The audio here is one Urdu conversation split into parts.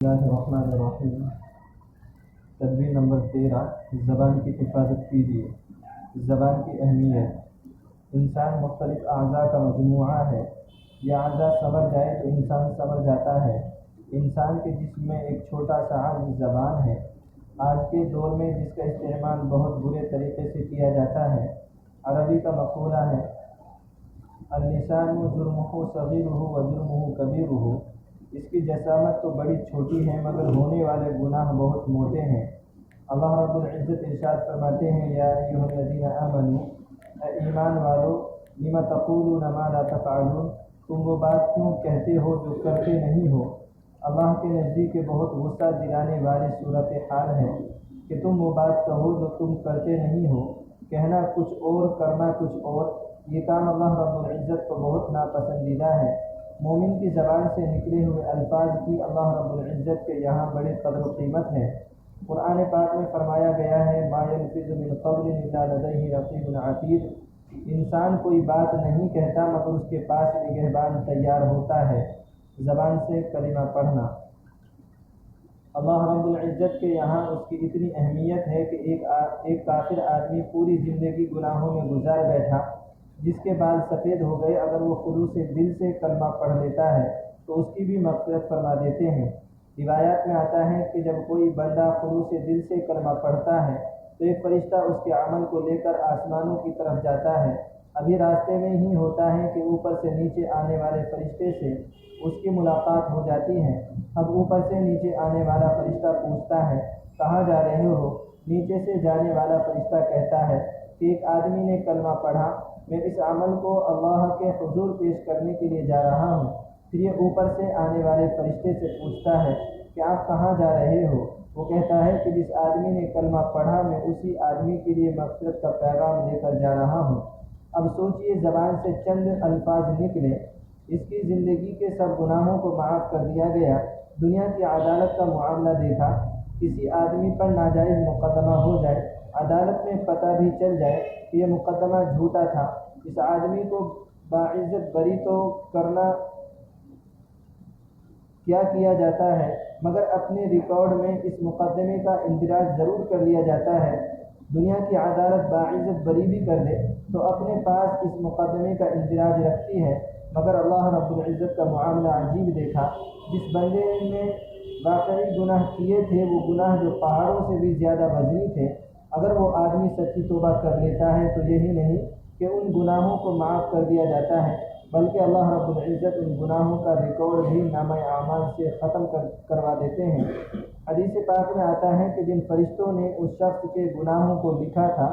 اللہ الرحمن الرحیم۔ تدبیر نمبر 13، زبان کی حفاظت کیجیے۔ زبان کی اہمیت۔ انسان مختلف اعضاء کا مجموعہ ہے۔ یہ اعضاء سنور جائے تو انسان سنور جاتا ہے۔ انسان کے جسم میں ایک چھوٹا سا عضو زبان ہے۔ آج کے دور میں جس کا استعمال بہت برے طریقے سے کیا جاتا ہے۔ عربی کا مقولہ ہے اللسان جرمہ صغیرہ و جرمہ کبیرہ۔ اس کی جسامت تو بڑی چھوٹی ہے مگر ہونے والے گناہ بہت موٹے ہیں۔ اللہ رب العزت ارشاد فرماتے ہیں یا ایھا الذین آمنوا، اے ایمان والو، لم تقولون ما لا تفعلون، تم وہ بات کیوں کہتے ہو جو کرتے نہیں ہو۔ اللہ کے نزدیک بہت غصہ دلانے والی صورت حال ہے کہ تم وہ بات کہو جو تم کرتے نہیں ہو۔ کہنا کچھ اور کرنا کچھ اور، یہ کام اللہ رب العزت کو بہت ناپسندیدہ ہے۔ مومن کی زبان سے نکلے ہوئے الفاظ کی اللہ رب العزت کے یہاں بڑی قدر و قیمت ہے۔ قرآن پاک میں فرمایا گیا ہے ما یلفظ من قول الا لدیہ رقیب عتید۔ انسان کوئی بات نہیں کہتا مگر اس کے پاس نگہبان تیار ہوتا ہے۔ زبان سے کلمہ پڑھنا۔ اللہ رب العزت کے یہاں اس کی اتنی اہمیت ہے کہ ایک کافر آدمی پوری زندگی گناہوں میں گزار بیٹھا، جس کے بال سفید ہو گئے، اگر وہ خلوص دل سے کلمہ پڑھ لیتا ہے تو اس کی بھی مغفرت فرما دیتے ہیں۔ روایات میں آتا ہے کہ جب کوئی بندہ خلوص دل سے کلمہ پڑھتا ہے تو ایک فرشتہ اس کے عمل کو لے کر آسمانوں کی طرف جاتا ہے۔ ابھی راستے میں ہی ہوتا ہے کہ اوپر سے نیچے آنے والے فرشتے سے اس کی ملاقات ہو جاتی ہے۔ اب اوپر سے نیچے آنے والا فرشتہ پوچھتا ہے کہاں جا رہے ہو؟ نیچے سے جانے والا فرشتہ کہتا ہے کہ ایک آدمی نے کلمہ پڑھا، میں اس عمل کو اللہ کے حضور پیش کرنے کے لیے جا رہا ہوں۔ پھر یہ اوپر سے آنے والے فرشتے سے پوچھتا ہے کہ آپ کہاں جا رہے ہو؟ وہ کہتا ہے کہ جس آدمی نے کلمہ پڑھا میں اسی آدمی کے لیے مغفرت کا پیغام لے کر جا رہا ہوں۔ اب سوچئے زبان سے چند الفاظ نکلے، اس کی زندگی کے سب گناہوں کو معاف کر دیا گیا۔ دنیا کی عدالت کا معاملہ دیکھا، کسی آدمی پر ناجائز مقدمہ ہو جائے، عدالت میں پتہ بھی چل جائے کہ یہ مقدمہ جھوٹا تھا، اس آدمی کو باعزت بری تو کرنا کیا کیا جاتا ہے مگر اپنے ریکارڈ میں اس مقدمے کا اندراج ضرور کر لیا جاتا ہے۔ دنیا کی عدالت باعزت بری بھی کر دے تو اپنے پاس اس مقدمے کا اندراج رکھتی ہے، مگر اللہ رب العزت کا معاملہ عجیب دیکھا۔ جس بندے نے واقعی گناہ کیے تھے، وہ گناہ جو پہاڑوں سے بھی زیادہ وزنی تھے، اگر وہ آدمی سچی توبہ کر لیتا ہے تو یہی نہیں کہ ان گناہوں کو معاف کر دیا جاتا ہے بلکہ اللہ رب العزت ان گناہوں کا ریکارڈ بھی نامہ اعمال سے ختم کروا دیتے ہیں۔ حدیث پاک میں آتا ہے کہ جن فرشتوں نے اس شخص کے گناہوں کو لکھا تھا،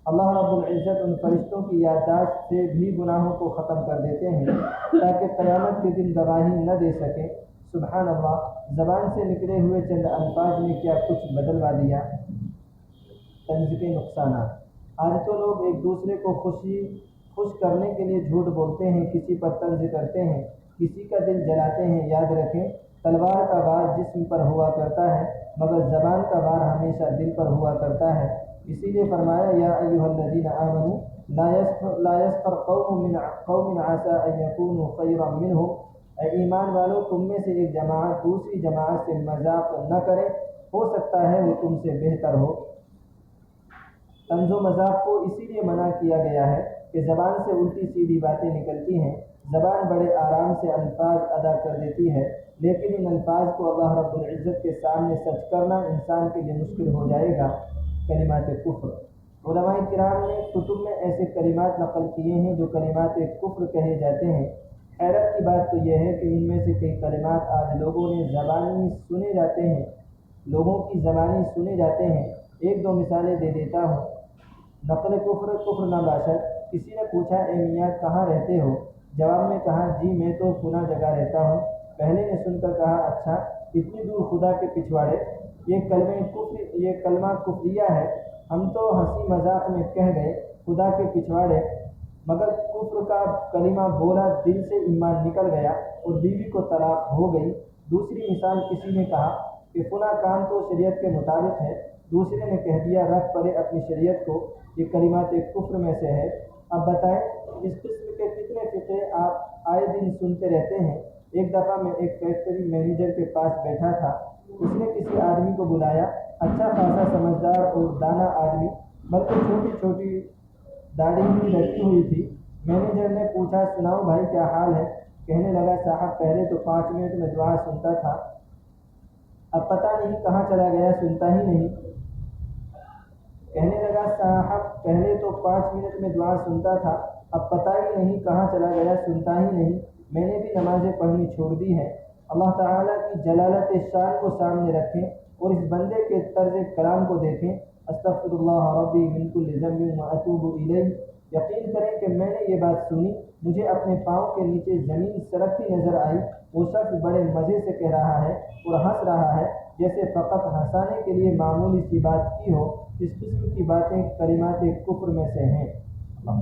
اللہ رب العزت ان فرشتوں کی یادداشت سے بھی گناہوں کو ختم کر دیتے ہیں تاکہ قیامت کے دن گواہی نہ دے سکیں۔ سبحان اللہ، زبان سے نکلے ہوئے چند الفاظ نے کیا کچھ بدلوا دیا۔ طنز کے نقصانات۔ آج تو لوگ ایک دوسرے کو خوش کرنے کے لیے جھوٹ بولتے ہیں، کسی پر طنز کرتے ہیں، کسی کا دل جلاتے ہیں۔ یاد رکھیں تلوار کا وار جسم پر ہوا کرتا ہے مگر زبان کا وار ہمیشہ دل پر ہوا کرتا ہے۔ اسی لیے فرمایا یا ایھا الذین آمنوا لا یسخر قوم من قوم عسى ان یکونوا خیرا منهم۔ اے ایمان والو، تم میں سے ایک جماعت دوسری جماعت سے مذاق نہ کرے، ہو سکتا ہے وہ تم سے بہتر ہو۔ طنز و مذاق کو اسی لیے منع کیا گیا ہے کہ زبان سے الٹی سیدھی باتیں نکلتی ہیں۔ زبان بڑے آرام سے الفاظ ادا کر دیتی ہے، لیکن ان الفاظ کو اللہ رب العزت کے سامنے سچ کرنا انسان کے لیے مشکل ہو جائے گا۔ کلمات کفر۔ علماء کرام نے کتب میں ایسے کلمات نقل کیے ہیں جو کلمات کفر کہے جاتے ہیں۔ حیرت کی بات تو یہ ہے کہ ان میں سے کئی کلمات آج لوگوں کی زبانی سنے جاتے ہیں۔ ایک دو مثالیں دے دیتا ہوں۔ نقل کفر نہ باشد۔ کسی نے پوچھا اے میاں کہاں رہتے ہو؟ جواب میں کہا جی میں تو فلاں جگہ رہتا ہوں۔ پہلے نے سن کر کہا اچھا اتنی دور خدا کے پچھواڑے؟ یہ کلمہ کفریہ ہے، ہم تو ہنسی مذاق میں کہہ گئے خدا کے پچھواڑے، مگر کفر کا کلمہ بولا، دل سے ایمان نکل گیا اور بیوی کو طلاق ہو گئی۔ دوسری مثال، کسی نے کہا کہ فلاں کام تو شریعت کے مطابق ہے، دوسرے نے کہہ دیا رکھ پڑے اپنی شریعت کو، یہ کلمات کفر میں سے ہے۔ اب بتائیں اس قسم کے کتنے فقہ آپ آئے دن سنتے رہتے ہیں۔ ایک دفعہ میں ایک فیکٹری مینیجر کے پاس بیٹھا تھا، اس نے کسی آدمی کو بلایا، اچھا خاصا سمجھدار اور دانا آدمی، بلکہ چھوٹی چھوٹی داڑھی بھی لگی ہوئی تھی۔ مینیجر نے پوچھا، سناؤ بھائی کیا حال ہے؟ کہنے لگا، صاحب پہلے تو 5 منٹ میں دعا سنتا تھا، اب پتہ نہیں کہاں چلا گیا، سنتا ہی نہیں۔ کہنے لگا، صاحب پہلے تو 5 منٹ میں دعا سنتا تھا، اب پتہ ہی نہیں کہاں چلا گیا، سنتا ہی نہیں۔ میں نے بھی نمازیں پڑھنی چھوڑ دی ہیں۔ اللہ تعالیٰ کی جلالت شان کو سامنے رکھیں اور اس بندے کے طرز کلام کو دیکھیں۔ استغفر اللہ ربی من کل ذنب واتوب الیہ۔ یقین کریں کہ میں نے یہ بات سنی، مجھے اپنے پاؤں کے نیچے زمین سرکتی نظر آئی۔ وہ شخص بڑے مزے سے کہہ رہا ہے اور ہنس رہا ہے، جیسے فقط ہنسانے کے لیے معمولی سی بات کی ہو۔ اس قسم کی باتیں کلمات کفر میں سے ہیں۔